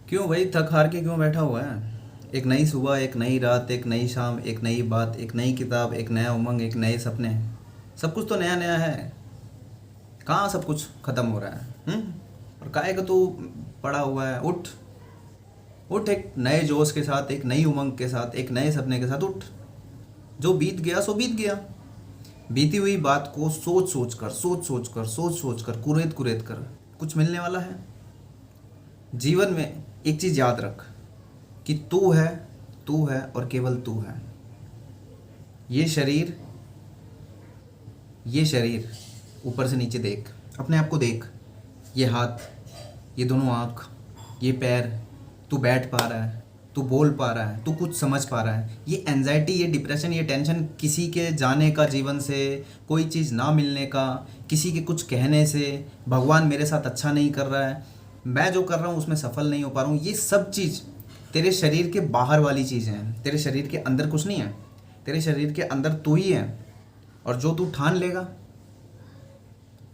क्यों भाई, थक हार के क्यों बैठा हुआ है? एक नई सुबह, एक नई रात, एक नई शाम, एक नई बात, एक नई किताब, एक नया उमंग, एक नए सपने। सब कुछ तो नया नया है। कहाँ सब कुछ खत्म हो रहा है? और काहे का तू पड़ा हुआ है? उठ। उठ, एक नए जोश के साथ, एक नई उमंग के साथ, एक नए सपने के साथ उठ। जो बीत गया सो बीत गया। बीती हुई बात को सोच सोच कर, सोच सोच कर, सोच सोच कर, कुरेद कुरेद कर कुछ मिलने वाला है? जीवन में एक चीज़ याद रख कि तू है और केवल तू है। ये शरीर, ये शरीर, ऊपर से नीचे देख, अपने आप को देख। ये हाथ, ये दोनों आँख, ये पैर, तू बैठ पा रहा है, तू बोल पा रहा है, तू कुछ समझ पा रहा है। ये एनजाइटी, ये डिप्रेशन, ये टेंशन किसी के जाने का, जीवन से कोई चीज़ ना मिलने का, किसी के कुछ कहने से, भगवान मेरे साथ अच्छा नहीं कर रहा है, मैं जो कर रहा हूँ उसमें सफल नहीं हो पा रहा हूँ, ये सब चीज़ तेरे शरीर के बाहर वाली चीज़ें हैं। तेरे शरीर के अंदर कुछ नहीं है। तेरे शरीर के अंदर तू ही है। और जो तू ठान लेगा,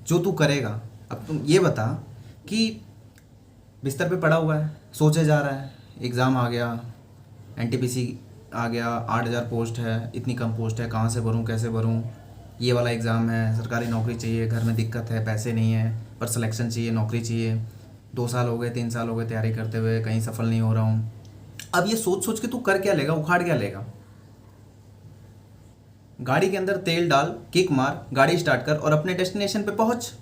जो तू करेगा। अब तुम ये बता कि बिस्तर पे पड़ा हुआ है, सोचे जा रहा है, एग्ज़ाम आ गया, एनटीपीसी आ गया, 8,000 पोस्ट है, इतनी कम पोस्ट है, कहाँ से भरूँ, कैसे भरूँ, ये वाला एग्ज़ाम है, सरकारी नौकरी चाहिए, घर में दिक्कत है, पैसे नहीं है, पर सिलेक्शन चाहिए, नौकरी चाहिए, 2 साल हो गए, 3 साल हो गए तैयारी करते हुए, कहीं सफल नहीं हो रहा हूँ। अब ये सोच सोच के तू कर क्या लेगा, उखाड़ क्या लेगा? गाड़ी के अंदर तेल डाल, किक मार, गाड़ी स्टार्ट कर और अपने डेस्टिनेशन पे पहुंच।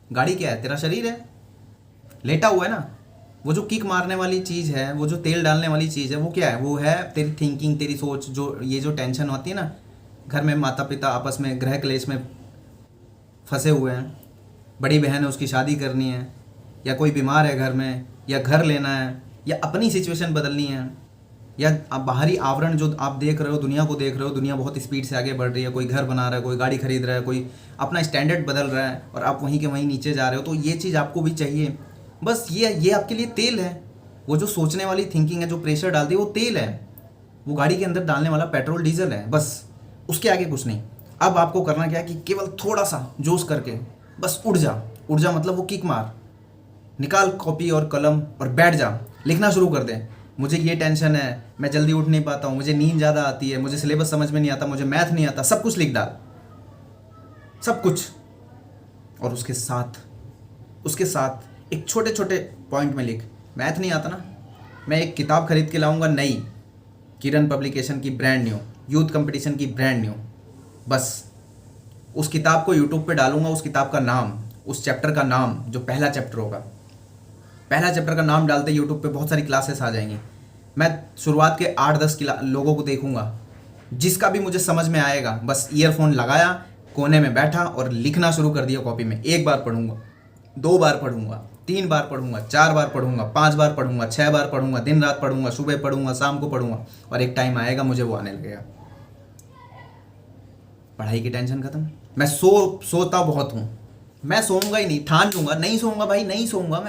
गाड़ी क्या है? तेरा शरीर है, लेटा हुआ है ना। वो जो किक मारने वाली चीज़ है, वो जो तेल डालने वाली चीज़ है, वो क्या है? वो है तेरी थिंकिंग, तेरी सोच। जो ये जो टेंशन होती है ना, घर में माता पिता आपस में गृह क्लेश में फंसे हुए हैं, बड़ी बहन है उसकी शादी करनी है, या कोई बीमार है घर में, या घर लेना है, या अपनी सिचुएशन बदलनी है, या आप बाहरी आवरण जो आप देख रहे हो, दुनिया को देख रहे हो, दुनिया बहुत स्पीड से आगे बढ़ रही है, कोई घर बना रहा है, कोई गाड़ी खरीद रहा है, कोई अपना स्टैंडर्ड बदल रहा है, और आप वहीं के वहीं नीचे जा रहे हो। तो ये चीज़ आपको भी चाहिए। बस ये आपके लिए तेल है। वो जो सोचने वाली थिंकिंग है, जो प्रेशर डालती है, वो तेल है। वो गाड़ी के अंदर डालने वाला पेट्रोल डीजल है, बस। उसके आगे कुछ नहीं। अब आपको करना क्या है कि केवल थोड़ा सा जोश करके बस उड़ जा। उड़ जा मतलब वो किक मार, निकाल कॉपी और कलम और बैठ जा, लिखना शुरू कर दे। मुझे ये टेंशन है, मैं जल्दी उठ नहीं पाता हूँ, मुझे नींद ज़्यादा आती है, मुझे सिलेबस समझ में नहीं आता, मुझे मैथ नहीं आता। सब कुछ लिख डाल, सब कुछ। और उसके साथ एक छोटे छोटे पॉइंट में लिख, मैथ नहीं आता ना, मैं एक किताब खरीद के लाऊंगा नई, किरण पब्लिकेशन की ब्रांड न्यू, यूथ कंपटीशन की ब्रांड न्यू। बस उस किताब को यूट्यूब पे डालूंगा, उस किताब का नाम, उस चैप्टर का नाम, जो पहला चैप्टर होगा, पहला चैप्टर का नाम डालते यूट्यूब पे बहुत सारी क्लासेस आ जाएंगी। मैं शुरुआत के 8-10 लोगों को देखूंगा, जिसका भी मुझे समझ में आएगा, बस ईयरफोन लगाया, कोने में बैठा और लिखना शुरू कर दिया कॉपी में। 1 बार पढ़ूंगा, 2 बार पढ़ूंगा, 3 बार पढ़ूंगा, 4 बार पढ़ूंगा, 5 बार पढ़ूंगा, 6 बार पढ़ूंगा, दिन रात पढ़ूंगा, सुबह पढ़ूंगा, शाम को पढ़ूंगा। और एक टाइम आएगा मुझे वो आने लगेगा। पढ़ाई की टेंशन खत्म। मैं सोता बहुत हूँ। मैं सोऊंगा ही नहीं, ठान लूंगा, नहीं सोऊंगा भाई, नहीं सोऊंगा।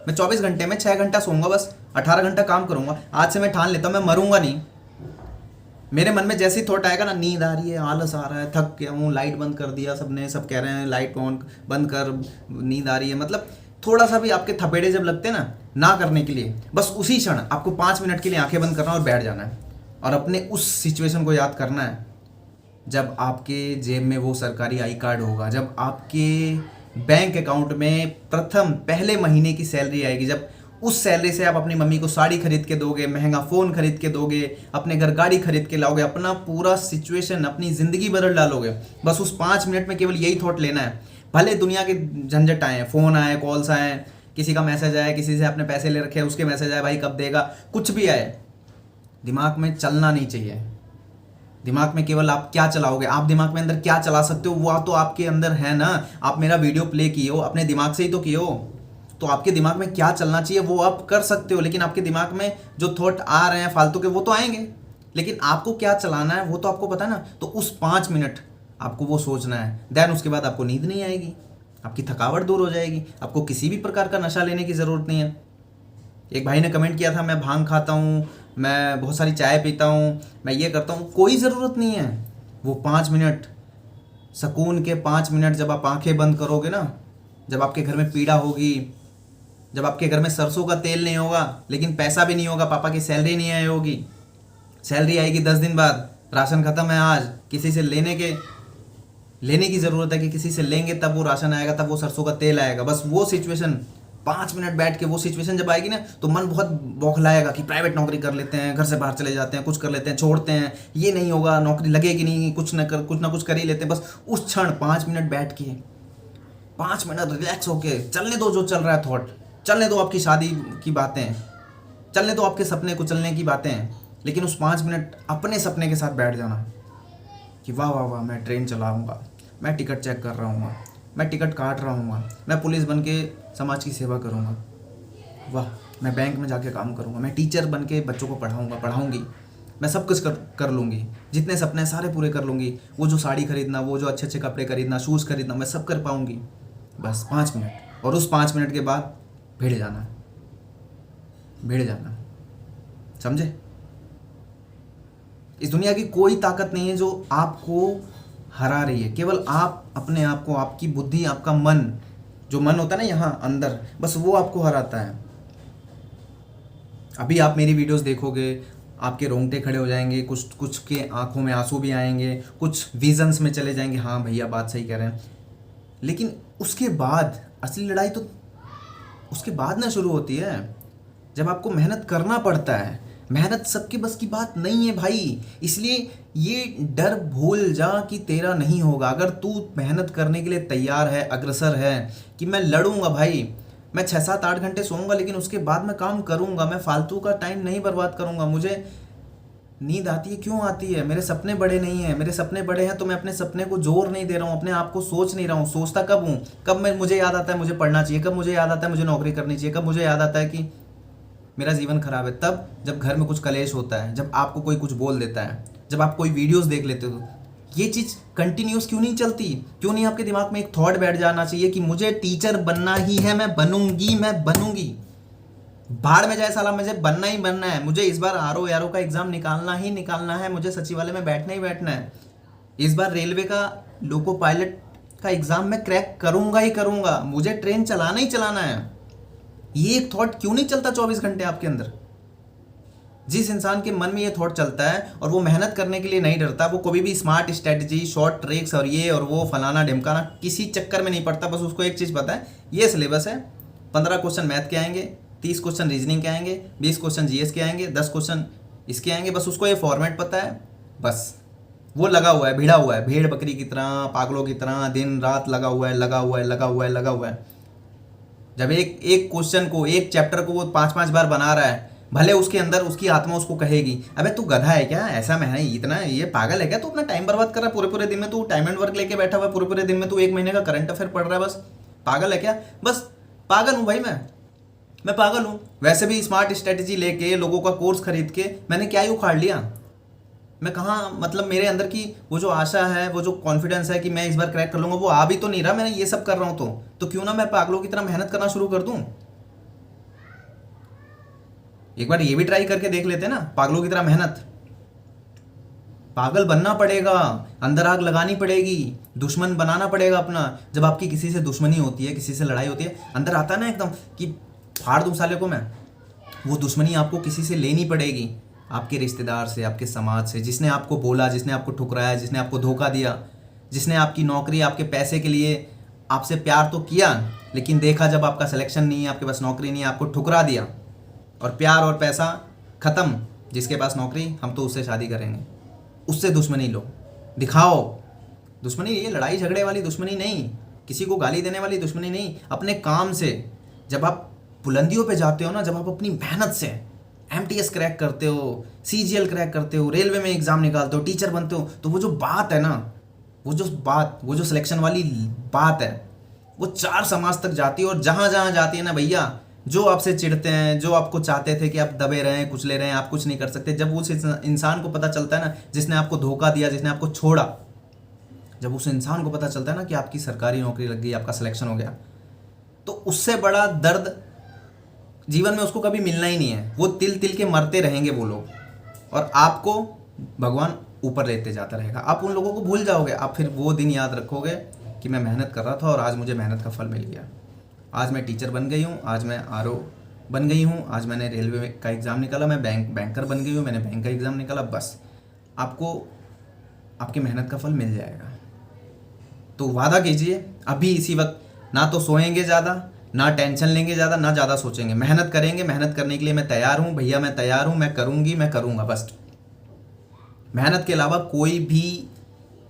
मैं 24 घंटे में 6 घंटा सोऊंगा, बस 18 घंटा काम करूंगा। आज से मैं ठान लेता हूँ, मैं मरूंगा नहीं। मेरे मन में जैसे ही थॉट आएगा ना, नींद आ रही है, आलस आ रहा है, थक गया हूँ, लाइट बंद कर दिया, सबने सब कह रहे हैं लाइट ऑन बंद कर, नींद आ रही है, मतलब थोड़ा सा भी आपके थपेड़े जब लगते हैं ना करने के लिए, बस उसी क्षण आपको 5 मिनट के लिए आंखें बंद करना और बैठ जाना है। और अपने उस सिचुएशन को याद करना है, जब आपके जेब में वो सरकारी आई कार्ड होगा, जब आपके बैंक अकाउंट में पहले महीने की सैलरी आएगी, जब उस सैलरी से आप अपनी मम्मी को साड़ी खरीद के दोगे, महंगा फ़ोन खरीद के दोगे, अपने घर गाड़ी खरीद के लाओगे, अपना पूरा सिचुएशन, अपनी ज़िंदगी बदल डालोगे। बस उस 5 मिनट में केवल यही थॉट लेना है। भले दुनिया के झंझट आए, फ़ोन आए, कॉल्स आए, किसी का मैसेज आए, किसी से आपने पैसे ले रखे हैं उसके मैसेज आए, भाई कब देगा, कुछ भी आए, दिमाग में चलना नहीं चाहिए। दिमाग में केवल आप क्या चलाओगे, आप दिमाग में अंदर क्या चला सकते हो, वो तो आपके अंदर है ना। आप मेरा वीडियो प्ले किए हो, अपने दिमाग से ही तो किए हो। तो आपके दिमाग में क्या चलना चाहिए वो आप कर सकते हो, लेकिन आपके दिमाग में जो थॉट आ रहे हैं फालतू के, वो तो आएंगे, लेकिन आपको क्या चलाना है वो तो आपको पता है ना। तो उस 5 मिनट आपको वो सोचना है। देन उसके बाद आपको नींद नहीं आएगी, आपकी थकावट दूर हो जाएगी, आपको किसी भी प्रकार का नशा लेने की ज़रूरत नहीं है। एक भाई ने कमेंट किया था, मैं भांग खाता हूँ, मैं बहुत सारी चाय पीता हूँ, मैं ये करता हूँ। कोई ज़रूरत नहीं है। वो 5 मिनट, सुकून के 5 मिनट जब आप आंखें बंद करोगे ना, जब आपके घर में पीड़ा होगी, जब आपके घर में सरसों का तेल नहीं होगा, लेकिन पैसा भी नहीं होगा, पापा की सैलरी नहीं आई होगी, सैलरी आएगी 10 दिन बाद, राशन खत्म है आज, किसी से लेने की ज़रूरत है कि किसी से लेंगे तब वो राशन आएगा, तब वो सरसों का तेल आएगा। बस वो सिचुएशन 5 मिनट बैठ के वो सिचुएशन जब आएगी ना, तो मन बहुत बौखलाएगा कि प्राइवेट नौकरी कर लेते हैं, घर से बाहर चले जाते हैं, कुछ कर लेते हैं, छोड़ते हैं, ये नहीं होगा, नौकरी लगेगी नहीं, कुछ ना कुछ कर ही लेते हैं। बस उस क्षण 5 मिनट बैठ के, 5 मिनट रिलैक्स होके चलने दो जो चल रहा है थॉट, चलने दो आपकी शादी की बातें, चलने दो आपके सपने को चलने की बातें, लेकिन उस 5 मिनट अपने सपने के साथ बैठ जाना कि वाह वाह वाह, मैं ट्रेन चलाऊँगा, मैं टिकट चेक कर रहा हूँ, मैं टिकट काट रहा हूँ, मैं पुलिस बन के समाज की सेवा करूँगा, वाह, मैं बैंक में जाके काम करूँगा, मैं टीचर बन के बच्चों को पढ़ाऊँगी, मैं सब कुछ कर लूँगी, जितने सपने सारे पूरे कर लूँगी, वो जो साड़ी खरीदना, वो जो अच्छे अच्छे कपड़े खरीदना, शूज़ खरीदना, मैं सब कर पाऊँगी। बस 5 मिनट, और उस 5 मिनट के बाद भिड़ जाना, समझे? इस दुनिया की कोई ताकत नहीं है जो आपको हरा रही है, केवल आप अपने आप को, आपकी बुद्धि, आपका मन, जो मन होता है ना यहाँ अंदर, बस वो आपको हराता है। अभी आप मेरी वीडियोस देखोगे, आपके रोंगटे खड़े हो जाएंगे, कुछ के आंखों में आंसू भी आएंगे, कुछ विजन्स में चले जाएंगे, हाँ भैया बात सही कह रहे हैं। लेकिन उसके बाद असली लड़ाई तो उसके बाद ना शुरू होती है, जब आपको मेहनत करना पड़ता है। मेहनत सबके बस की बात नहीं है भाई, इसलिए ये डर भूल जा कि तेरा नहीं होगा। अगर तू मेहनत करने के लिए तैयार है, अग्रसर है कि मैं लड़ूंगा भाई, मैं 6-7-8 घंटे सोऊंगा, लेकिन उसके बाद मैं काम करूंगा, मैं फालतू का टाइम नहीं बर्बाद करूंगा। मुझे नींद आती है, क्यों आती है? मेरे सपने बड़े नहीं हैं, मेरे सपने बड़े हैं तो मैं अपने सपने को जोर नहीं दे रहा हूँ, अपने आप को सोच नहीं रहा हूँ। सोचता कब हूँ? कब मुझे याद आता है मुझे पढ़ना चाहिए, कब मुझे याद आता है मुझे नौकरी करनी चाहिए, कब मुझे याद आता है कि मेरा जीवन खराब है, तब जब घर में कुछ कलेश होता है, जब आपको कोई कुछ बोल देता है, जब आप कोई वीडियोस देख लेते हो। ये चीज़ कंटिन्यूस क्यों नहीं चलती? क्यों नहीं आपके दिमाग में एक थॉट बैठ जाना चाहिए कि मुझे टीचर बनना ही है, मैं बनूंगी, भाड़ में जाए साला, मुझे बनना ही बनना है, मुझे इस बार RO का एग्जाम निकालना ही निकालना है, मुझे सचिवालय में बैठना ही बैठना है, इस बार रेलवे का लोको पायलट का एग्जाम मैं क्रैक करूंगा ही करूंगा, मुझे ट्रेन चलाना ही चलाना है। ये एक थॉट क्यों नहीं चलता 24 घंटे आपके अंदर? जिस इंसान के मन में ये थॉट चलता है और वो मेहनत करने के लिए नहीं डरता, वो कभी भी स्मार्ट स्ट्रेटजी, शॉर्ट ट्रिक्स और ये और वो फलाना ढिमकाना किसी चक्कर में नहीं पड़ता। बस उसको एक चीज़ पता है, ये सिलेबस है, 15 क्वेश्चन मैथ के आएंगे, 30 क्वेश्चन रीजनिंग के आएंगे, 20 क्वेश्चन GS के आएंगे, 10 क्वेश्चन इसके आएंगे। बस उसको ये फॉर्मेट पता है, बस वो लगा हुआ है, भिड़ा हुआ है, भेड़ बकरी की तरह, पागलों की तरह दिन रात लगा हुआ है। जब एक क्वेश्चन को, एक चैप्टर को वो 5-5 बार बना रहा है, भले उसके अंदर उसकी आत्मा उसको कहेगी, अबे तू गधा है क्या, ऐसा मैं है इतना, ये पागल है क्या, तू अपना टाइम बर्बाद कर रहा है पूरे दिन में, तू टाइम एंड वर्क लेके बैठा हुआ है पूरे दिन में, तू 1 महीने का करंट अफेयर पढ़ रहा है, बस पागल है क्या? बस पागल हूँ भाई, मैं पागल हूँ। वैसे भी स्मार्ट स्ट्रेटेजी लेके, लोगों का कोर्स खरीद के मैंने क्या ही उखाड़ लिया? मैं कहाँ, मतलब मेरे अंदर की वो जो आशा है, वो जो कॉन्फिडेंस है कि मैं इस बार क्रैक कर लूंगा, वो आ भी तो नहीं रहा। मैंने ये सब कर रहा हूँ तो क्यों ना मैं पागलों की तरह मेहनत करना शुरू कर दूं? एक बार ये भी ट्राई करके देख लेते हैं ना, पागलों की तरह मेहनत। पागल बनना पड़ेगा, अंदर आग लगानी पड़ेगी, दुश्मन बनाना पड़ेगा अपना। जब आपकी किसी से दुश्मनी होती है, किसी से लड़ाई होती है, अंदर आता है ना एकदम कि फाड़ दूं साले को मैं, वो दुश्मनी आपको किसी से लेनी पड़ेगी, आपके रिश्तेदार से, आपके समाज से, जिसने आपको बोला, जिसने आपको ठुकराया, जिसने आपको धोखा दिया, जिसने आपकी नौकरी, आपके पैसे के लिए आपसे प्यार तो किया, लेकिन देखा जब आपका सिलेक्शन नहीं है, आपके पास नौकरी नहीं है, आपको ठुकरा दिया, और प्यार और पैसा खत्म। जिसके पास नौकरी, हम तो उससे शादी करेंगे, उससे दुश्मनी लो, दिखाओ दुश्मनी। ये लड़ाई झगड़े वाली दुश्मनी नहीं, किसी को गाली देने वाली दुश्मनी नहीं, अपने काम से। जब आप बुलंदियों पे जाते हो ना, जब आप अपनी मेहनत से MTS क्रैक करते हो, CGL क्रैक करते हो, रेलवे में एग्जाम निकालते हो, टीचर बनते हो, तो वो जो बात है ना, वो जो सिलेक्शन वाली बात है, वो 4 समाज तक जाती है। और जहाँ जहाँ जाती है ना भैया, जो आपसे चिढ़ते हैं, जो आपको चाहते थे कि आप दबे रहें, कुचले रहें, आप कुछ नहीं कर सकते, जब उस इंसान को पता चलता है ना, जिसने आपको धोखा दिया, जिसने आपको छोड़ा, जब उस इंसान को पता चलता है ना कि आपकी सरकारी नौकरी लग गई, आपका सिलेक्शन हो गया, तो उससे बड़ा दर्द जीवन में उसको कभी मिलना ही नहीं है। वो तिल तिल के मरते रहेंगे वो लोग, और आपको भगवान ऊपर लेते जाता रहेगा। आप उन लोगों को भूल जाओगे, आप फिर वो दिन याद रखोगे कि मैं मेहनत कर रहा था और आज मुझे मेहनत का फल मिल गया। आज मैं टीचर बन गई हूँ, आज मैं आरओ बन गई हूँ, आज मैंने रेलवे का एग्ज़ाम निकाला, मैं बैंकर बन गई हूँ, मैंने बैंक का एग्ज़ाम निकाला, बस आपको आपकी मेहनत का फल मिल जाएगा। तो वादा कीजिए अभी इसी वक्त, ना तो सोएंगे ज़्यादा, ना टेंशन लेंगे ज़्यादा, ना ज़्यादा सोचेंगे, मेहनत करेंगे। मेहनत करने के लिए मैं तैयार हूँ भैया, मैं तैयार हूँ, मैं करूँगी, मैं करूँगा। बस मेहनत के अलावा कोई भी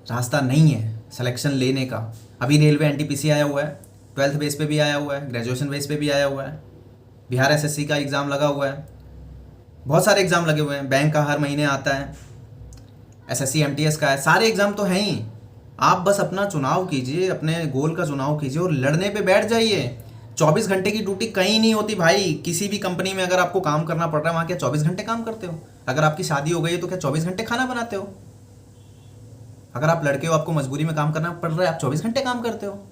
रास्ता नहीं है सिलेक्शन लेने का। अभी रेलवे एनटीपीसी आया हुआ है, 12th बेस पे भी आया हुआ है, ग्रेजुएशन बेस पे भी आया हुआ है, बिहार एसएससी का एग्ज़ाम लगा हुआ है, बहुत सारे एग्ज़ाम लगे हुए हैं, बैंक का हर महीने आता है, एसएससी एमटीएस का है, सारे एग्ज़ाम तो हैं ही। आप बस अपना चुनाव कीजिए, अपने गोल का चुनाव कीजिए और लड़ने पे बैठ जाइए। 24 घंटे की ड्यूटी कहीं नहीं होती भाई। किसी भी कंपनी में अगर आपको काम करना पड़ रहा है, वहाँ क्या 24 घंटे काम करते हो? अगर आपकी शादी हो गई है तो क्या 24 घंटे खाना बनाते हो? अगर आप लड़के हो, आपको मजबूरी में काम करना पड़ रहा है, आप 24 घंटे काम करते हो।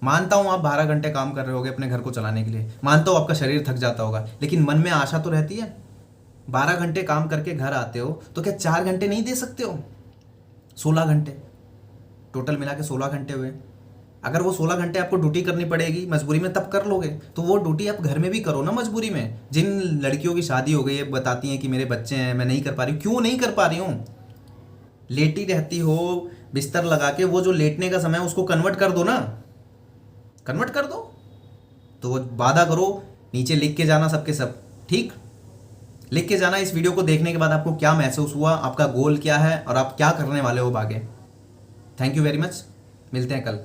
मानता हूँ आप 12 घंटे काम कर रहे होगे अपने घर को चलाने के लिए, मानता हूँ आपका शरीर थक जाता होगा, लेकिन मन में आशा तो रहती है। 12 घंटे काम करके घर आते हो तो क्या 4 घंटे नहीं दे सकते हो? 16 घंटे टोटल मिला के 16 घंटे हुए। अगर वो 16 घंटे आपको ड्यूटी करनी पड़ेगी मजबूरी में, तब कर लोगे, तो वो ड्यूटी आप घर में भी करो ना मजबूरी में। जिन लड़कियों की शादी हो गई है, बताती हैं कि मेरे बच्चे हैं, मैं नहीं कर पा रही हूँ। क्यों नहीं कर पा रही हूँ? लेटी रहती हो बिस्तर लगा के, वो जो लेटने का समय है उसको कन्वर्ट कर दो ना, कन्वर्ट कर दो। तो वो वादा करो, नीचे लिख के जाना सबके सब, ठीक? लिख के जाना इस वीडियो को देखने के बाद आपको क्या महसूस हुआ, आपका गोल क्या है और आप क्या करने वाले हो आगे। थैंक यू वेरी मच, मिलते हैं कल।